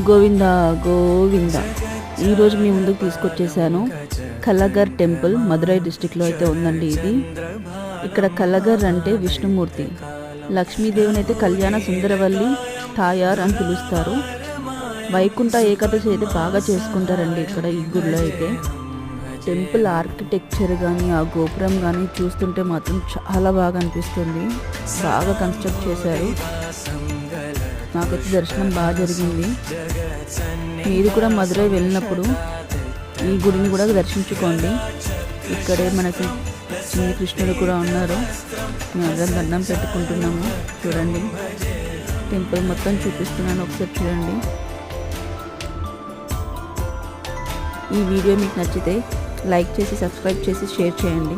గోవింద గోవింద. ఈరోజు మీ ముందుకు తీసుకొచ్చేసాను కలగర్ టెంపుల్. మదురై డిస్టిక్లో అయితే ఉందండి ఇది. ఇక్కడ కలగర్ అంటే విష్ణుమూర్తి, లక్ష్మీదేవిని అయితే కళ్యాణ సుందరవల్లి తాయార్ అని పిలుస్తారు. వైకుంఠ ఏకాదశి అయితే బాగా చేసుకుంటారండి ఇక్కడ ఈ గుడిలో అయితే. టెంపుల్ ఆర్కిటెక్చర్ కానీ ఆ గోపురం కానీ చూస్తుంటే మాత్రం చాలా బాగా అనిపిస్తుంది. బాగా కన్స్ట్రక్ట్ చేశారు. నాకైతే దర్శనం బాగా జరిగింది. మీరు కూడా మదురై వెళ్ళినప్పుడు ఈ గుడిని కూడా దర్శించుకోండి. ఇక్కడే మనకి చిన్ని కృష్ణుడు కూడా ఉన్నారు. మేము అందరం దండం పెట్టుకుంటున్నాము. చూడండి, టెంపుల్ మొత్తం చూపిస్తున్నాను, ఒకసారి చూడండి. ఈ వీడియో మీకు నచ్చితే లైక్ చేసి, సబ్స్క్రైబ్ చేసి, షేర్ చేయండి.